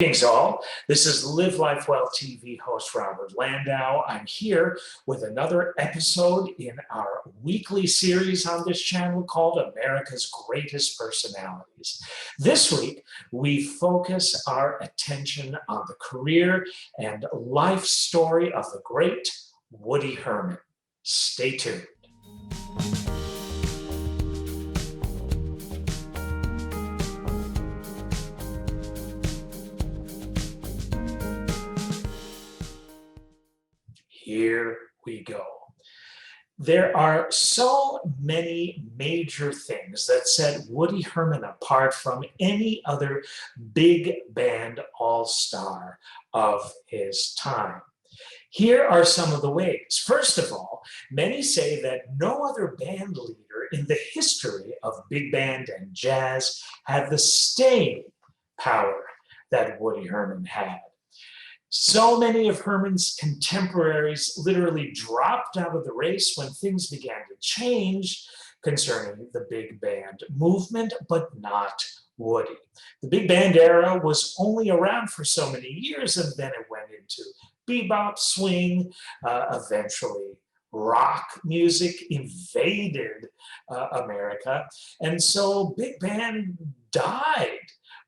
Greetings all. This is Live Life Well TV host Robert Landau. I'm here with another episode in our weekly series on this channel called America's Greatest Personalities. This week, we focus our attention on the career and life story of the great Woody Herman. Stay tuned. Here we go. There are so many major things that set Woody Herman apart from any other big band all-star of his time. Here are some of the ways. First of all, many say that no other band leader in the history of big band and jazz had the staying power that Woody Herman had. So many of Herman's contemporaries literally dropped out of the race when things began to change concerning the big band movement, but not Woody. The big band era was only around for so many years, and then it went into bebop, swing, eventually rock music invaded America, and so big band died.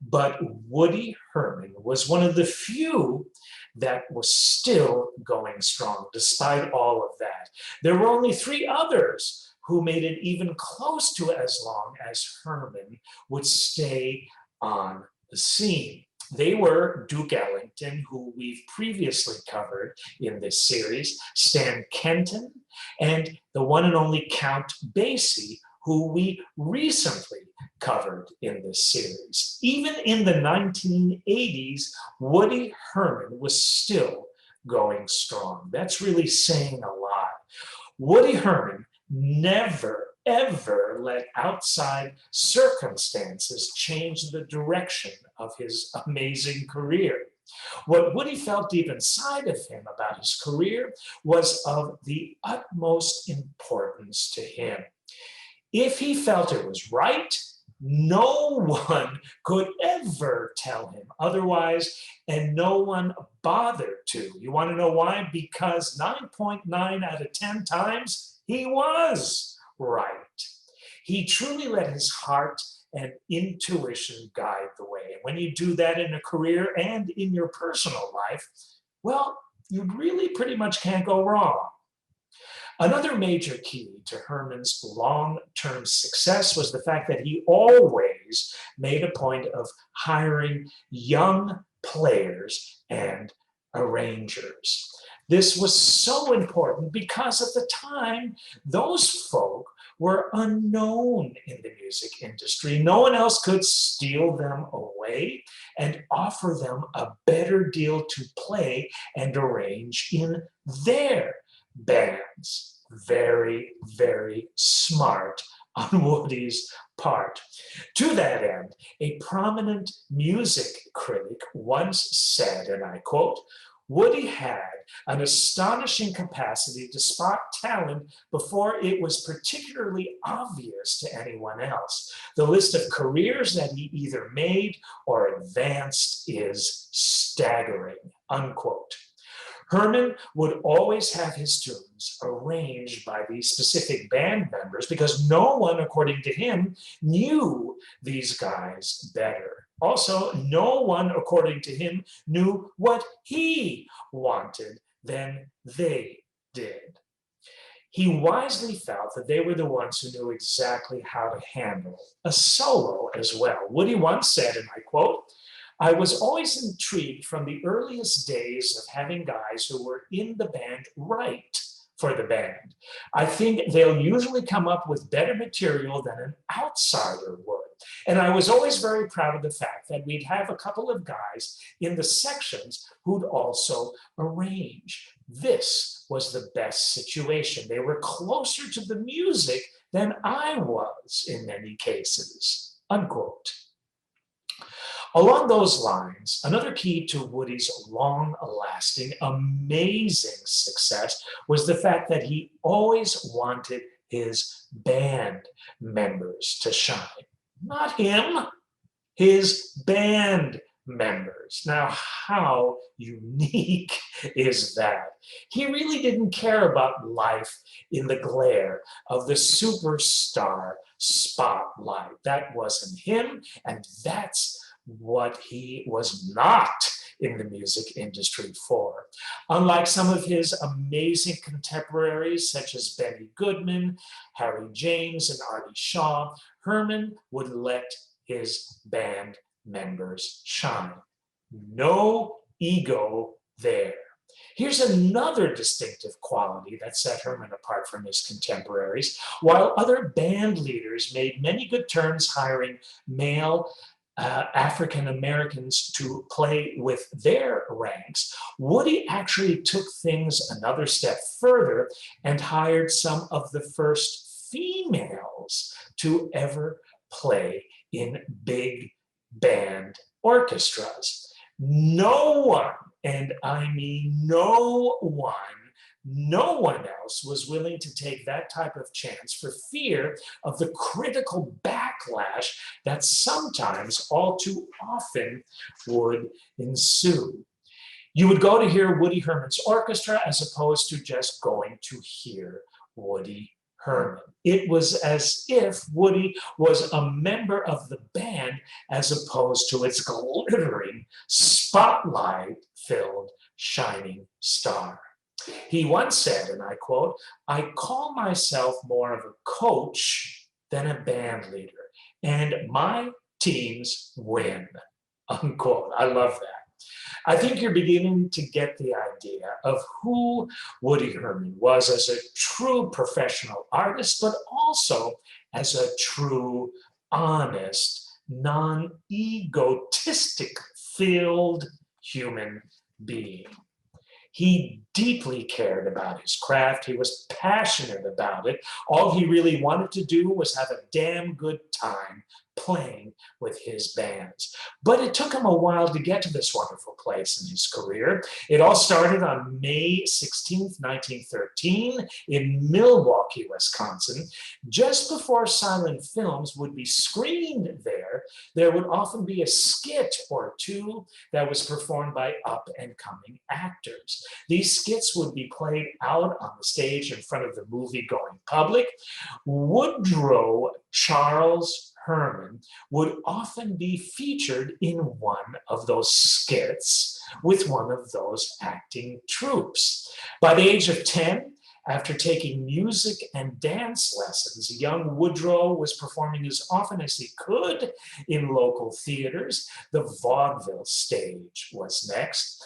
But Woody Herman was one of the few that was still going strong despite all of that. There were only three others who made it even close to as long as Herman would stay on the scene. They were Duke Ellington, who we've previously covered in this series, Stan Kenton, and the one and only Count Basie, who we recently covered in this series. Even in the 1980s, Woody Herman was still going strong. That's really saying a lot. Woody Herman never, ever let outside circumstances change the direction of his amazing career. What Woody felt deep inside of him about his career was of the utmost importance to him. If he felt it was right, no one could ever tell him otherwise, and no one bothered to. You want to know why? Because 9.9 out of 10 times, he was right. He truly let his heart and intuition guide the way. And when you do that in a career and in your personal life, well, you really pretty much can't go wrong. Another major key to Herman's long-term success was the fact that he always made a point of hiring young players and arrangers. This was so important because at the time, those folk were unknown in the music industry. No one else could steal them away and offer them a better deal to play and arrange in their bands. Very, very smart on Woody's part. To that end, a prominent music critic once said, and I quote, "Woody had an astonishing capacity to spot talent before it was particularly obvious to anyone else. The list of careers that he either made or advanced is staggering," unquote. Herman would always have his tunes arranged by these specific band members because no one, according to him, knew these guys better. Also, no one, according to him, knew what he wanted than they did. He wisely felt that they were the ones who knew exactly how to handle a solo as well. Woody once said, and I quote, "I was always intrigued from the earliest days of having guys who were in the band write for the band. I think they'll usually come up with better material than an outsider would. And I was always very proud of the fact that we'd have a couple of guys in the sections who'd also arrange. This was the best situation. They were closer to the music than I was in many cases," unquote. Along those lines, another key to Woody's long-lasting, amazing success was the fact that he always wanted his band members to shine. Not him, his band members. Now, how unique is that? He really didn't care about life in the glare of the superstar spotlight. That wasn't him, and that's what he was not in the music industry for. Unlike some of his amazing contemporaries, such as Benny Goodman, Harry James, and Artie Shaw, Herman would let his band members shine. No ego there. Here's another distinctive quality that set Herman apart from his contemporaries. While other band leaders made many good turns hiring male African Americans to play with their ranks, Woody actually took things another step further and hired some of the first females to ever play in big band orchestras. No one, and I mean no one else was willing to take that type of chance for fear of the critical backlash that sometimes, all too often, would ensue. You would go to hear Woody Herman's orchestra as opposed to just going to hear Woody Herman. It was as if Woody was a member of the band as opposed to its glittering, spotlight-filled, shining star. He once said, and I quote, "I call myself more of a coach than a band leader, and my teams win," unquote. I love that. I think you're beginning to get the idea of who Woody Herman was as a true professional artist, but also as a true, honest, non-egotistic filled human being. He deeply cared about his craft. He was passionate about it. All he really wanted to do was have a damn good time playing with his bands. But it took him a while to get to this wonderful place in his career. It all started on May 16th, 1913 in Milwaukee, Wisconsin. Just before silent films would be screened there would often be a skit or two that was performed by up-and-coming actors. These skits would be played out on the stage in front of the movie-going public. Woodrow Charles Herman would often be featured in one of those skits with one of those acting troupes. By the age of 10, after taking music and dance lessons, young Woodrow was performing as often as he could in local theaters. The vaudeville stage was next.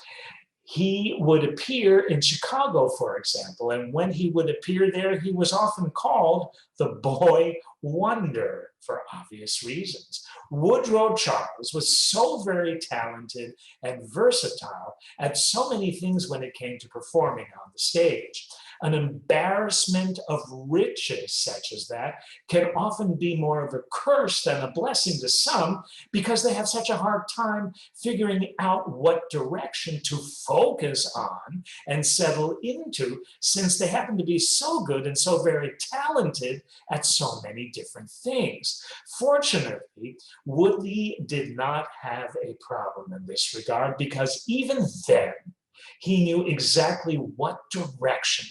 He would appear in Chicago, for example, and when he would appear there, he was often called the Boy Wonder for obvious reasons. Woodrow Charles was so very talented and versatile at so many things when it came to performing on the stage. An embarrassment of riches such as that can often be more of a curse than a blessing to some because they have such a hard time figuring out what direction to focus on and settle into, since they happen to be so good and so very talented at so many different things. Fortunately, Woody did not have a problem in this regard because even then, he knew exactly what direction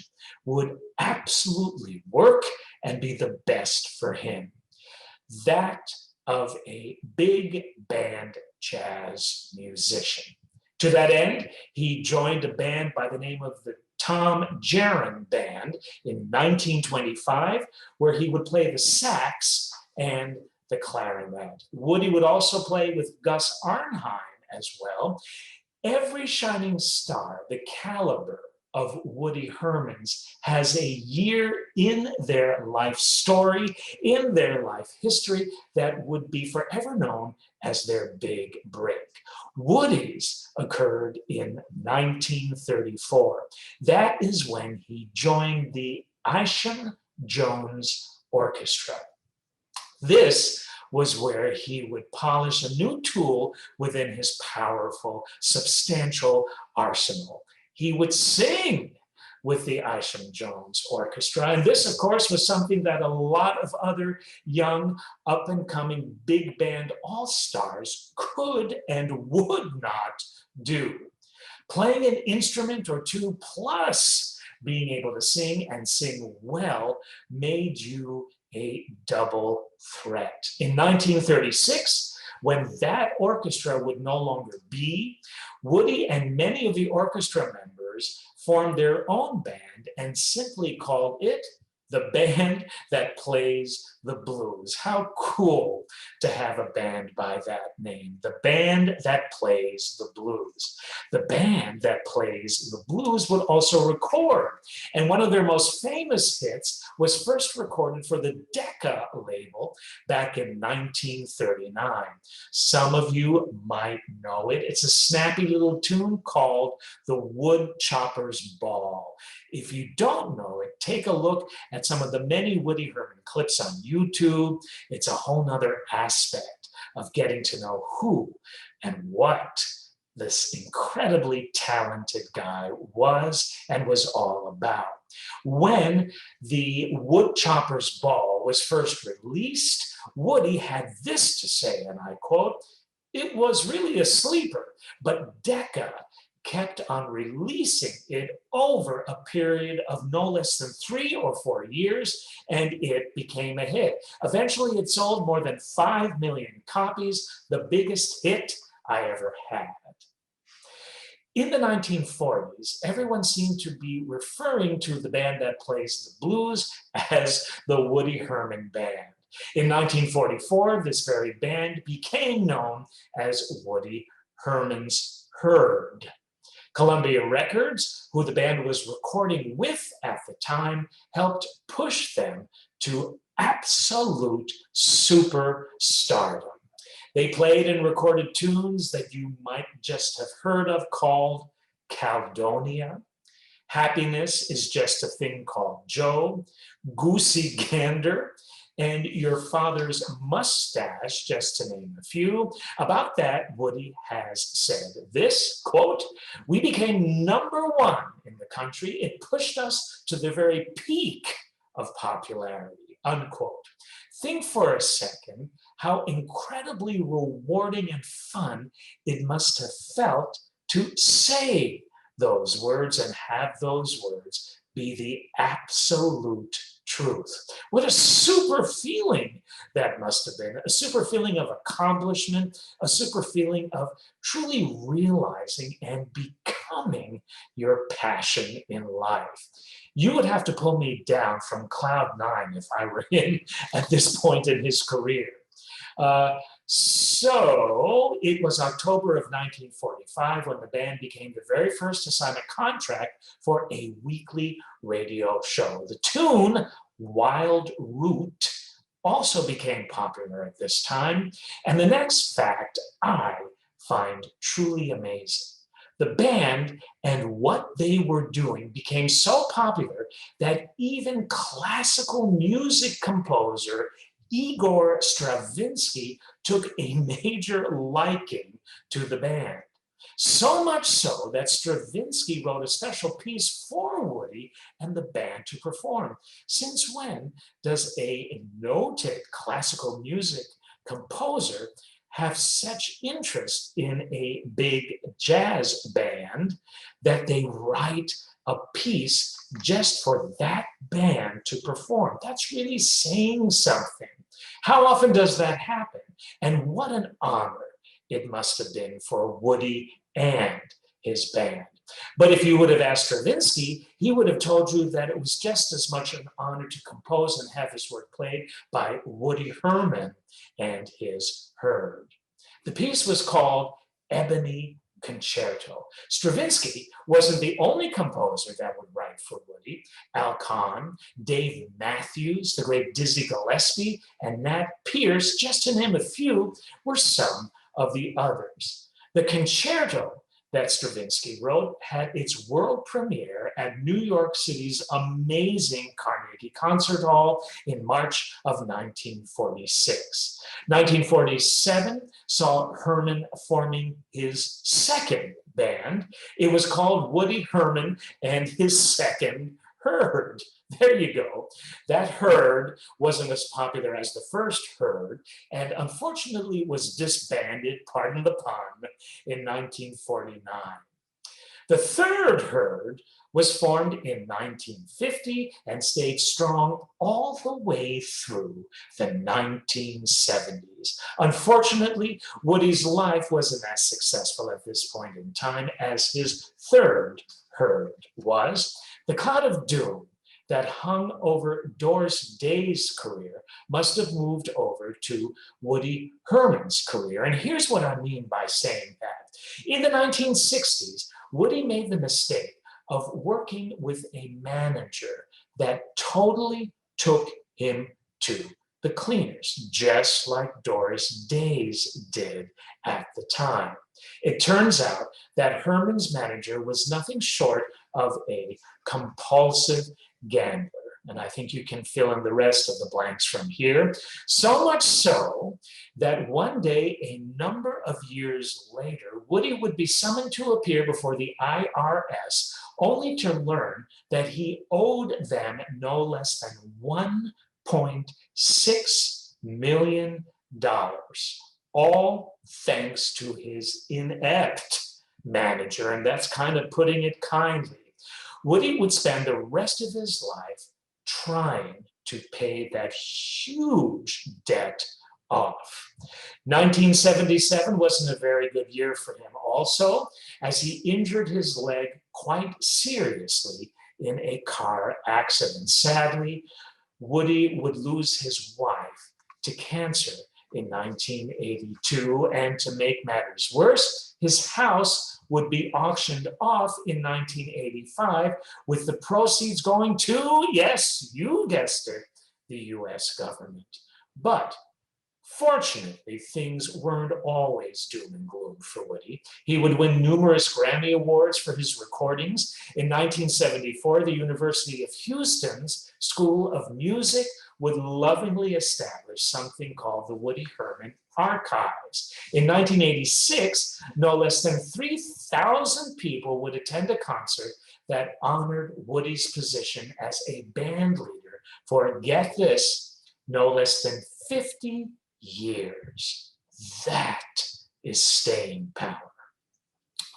would absolutely work and be the best for him. That of a big band jazz musician. To that end, he joined a band by the name of the Tom Jaron Band in 1925, where he would play the sax and the clarinet. Woody would also play with Gus Arnheim as well. Every shining star, the caliber of Woody Herman's, has a year in their life story, in their life history, that would be forever known as their big break. Woody's occurred in 1934. That is when he joined the Isham Jones Orchestra. This was where he would polish a new tool within his powerful, substantial arsenal. He would sing with the Isham Jones Orchestra. And this, of course, was something that a lot of other young, up-and-coming big band all-stars could and would not do. Playing an instrument or two, plus being able to sing and sing well, made you a double threat. In 1936, when that orchestra would no longer be, Woody and many of the orchestra members formed their own band and simply called it the Band That Plays the Blues. How cool to have a band by that name. The Band That Plays the Blues. The Band That Plays the Blues would also record. And one of their most famous hits was first recorded for the Decca label back in 1939. Some of you might know it. It's a snappy little tune called The Woodchopper's Ball. If you don't know it, take a look at some of the many Woody Herman clips on YouTube. It's a whole nother aspect of getting to know who and what this incredibly talented guy was and was all about. When the Woodchopper's Ball was first released, Woody had this to say, and I quote, "It was really a sleeper, but Decca kept on releasing it over a period of no less than 3 or 4 years, and it became a hit. Eventually, it sold more than 5 million copies, the biggest hit I ever had." In the 1940s, everyone seemed to be referring to the band that plays the blues as the Woody Herman Band. In 1944, this very band became known as Woody Herman's Herd. Columbia Records, who the band was recording with at the time, helped push them to absolute superstardom. They played and recorded tunes that you might just have heard of called Caledonia, Happiness Is Just a Thing Called Joe, Goosey Gander, and Your Father's Mustache, just to name a few. About that, Woody has said this, quote, "We became #1 in the country. It pushed us to the very peak of popularity," unquote. Think for a second how incredibly rewarding and fun it must have felt to say those words and have those words be the absolute truth. What a super feeling that must have been. A super feeling of accomplishment, a super feeling of truly realizing and becoming your passion in life. You would have to pull me down from cloud 9 if I were him at this point in his career. So it was October of 1945 when the band became the very first to sign a contract for a weekly radio show. The tune Wild Root also became popular at this time. And the next fact I find truly amazing. The band and what they were doing became so popular that even classical music composer Igor Stravinsky took a major liking to the band. So much so that Stravinsky wrote a special piece for Woody and the band to perform. Since when does a noted classical music composer have such interest in a big jazz band that they write a piece just for that band to perform? That's really saying something. How often does that happen? And what an honor it must have been for Woody and his band. But if you would have asked Stravinsky, he would have told you that it was just as much an honor to compose and have his work played by Woody Herman and his Herd. The piece was called Ebony Concerto. Stravinsky wasn't the only composer that would write for Woody. Al Kahn, Dave Matthews, the great Dizzy Gillespie, and Nat Pierce, just to name a few, were some of the others. The concerto that Stravinsky wrote had its world premiere at New York City's amazing Carnegie Concert Hall in March of 1946. 1947 saw Herman forming his second band. It was called Woody Herman and his Second Herd. There you go. That herd wasn't as popular as the first herd, and unfortunately was disbanded, pardon the pun, in 1949. The third herd was formed in 1950 and stayed strong all the way through the 1970s. Unfortunately, Woody's life wasn't as successful at this point in time as his third herd was. The cloud of doom that hung over Doris Day's career must have moved over to Woody Herman's career. And here's what I mean by saying that. In the 1960s, Woody made the mistake of working with a manager that totally took him to the cleaners, just like Doris Day's did at the time. It turns out that Herman's manager was nothing short of a compulsive gambler. And I think you can fill in the rest of the blanks from here. So much so that one day, a number of years later, Woody would be summoned to appear before the IRS, only to learn that he owed them no less than $1.6 million, all thanks to his inept manager. And that's kind of putting it kindly. Woody would spend the rest of his life trying to pay that huge debt off. 1977 wasn't a very good year for him also, as he injured his leg quite seriously in a car accident. Sadly, Woody would lose his wife to cancer in 1982, and to make matters worse, his house would be auctioned off in 1985, with the proceeds going to, yes, you guessed it, the US government. But fortunately, things weren't always doom and gloom for Woody. He would win numerous Grammy Awards for his recordings. In 1974, the University of Houston's School of Music would lovingly establish something called the Woody Herman Archives. In 1986, no less than 3,000 people would attend a concert that honored Woody's position as a band leader for, get this, no less than 50 years. That is staying power.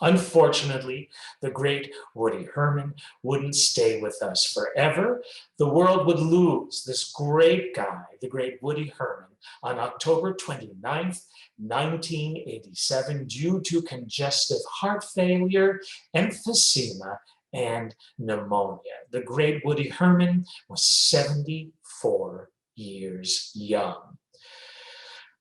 Unfortunately, the great Woody Herman wouldn't stay with us forever. The world would lose this great guy, the great Woody Herman, on October 29th, 1987, due to congestive heart failure, emphysema, and pneumonia. The great Woody Herman was 74 years young.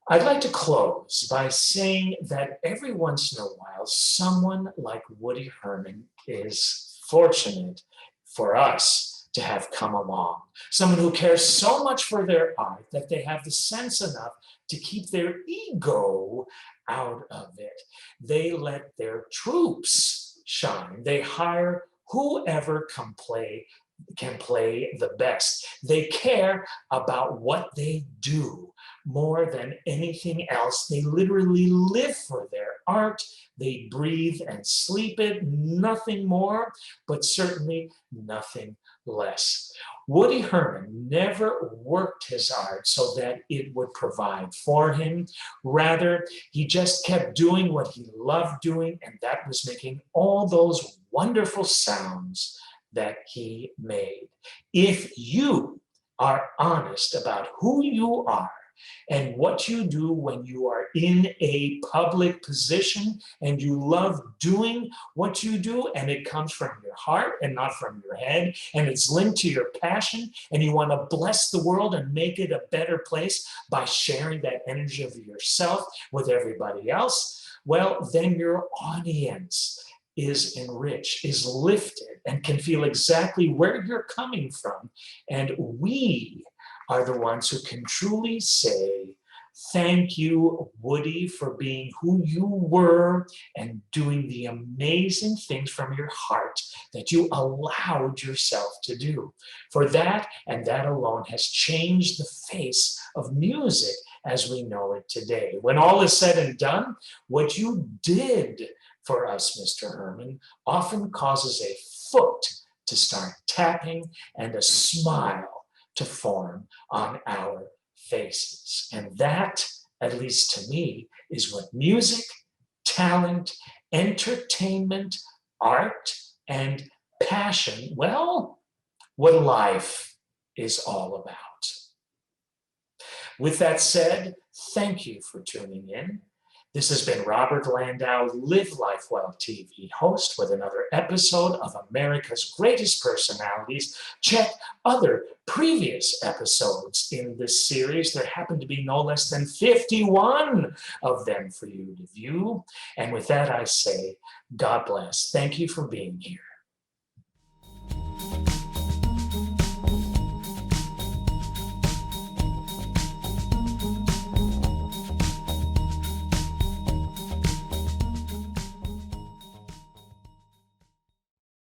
I'd like to close by saying that every once in a while, someone like Woody Herman is fortunate for us to have come along. Someone who cares so much for their art that they have the sense enough to keep their ego out of it. They let their troops shine. They hire whoever can play the best. They care about what they do more than anything else. They literally live for their art. They breathe and sleep it, nothing more, but certainly nothing less. Woody Herman never worked his art so that it would provide for him. Rather, he just kept doing what he loved doing, and that was making all those wonderful sounds that he made. If you are honest about who you are and what you do when you are in a public position and you love doing what you do and it comes from your heart and not from your head and it's linked to your passion and you want to bless the world and make it a better place by sharing that energy of yourself with everybody else, well, then your audience is enriched, is lifted, and can feel exactly where you're coming from. And we are the ones who can truly say, Thank you, Woody, for being who you were and doing the amazing things from your heart that you allowed yourself to do. For that and that alone has changed the face of music as we know it today. When all is said and done, what you did for us, Mr. Herman, often causes a foot to start tapping and a smile to form on our faces. And that, at least to me, is what music, talent, entertainment, art, and passion, well, what life is all about. With that said, thank you for tuning in. This has been Robert Landau, Live Life Well TV host with another episode of America's Greatest Personalities. Check other previous episodes in this series. There happen to be no less than 51 of them for you to view. And with that, I say, God bless. Thank you for being here.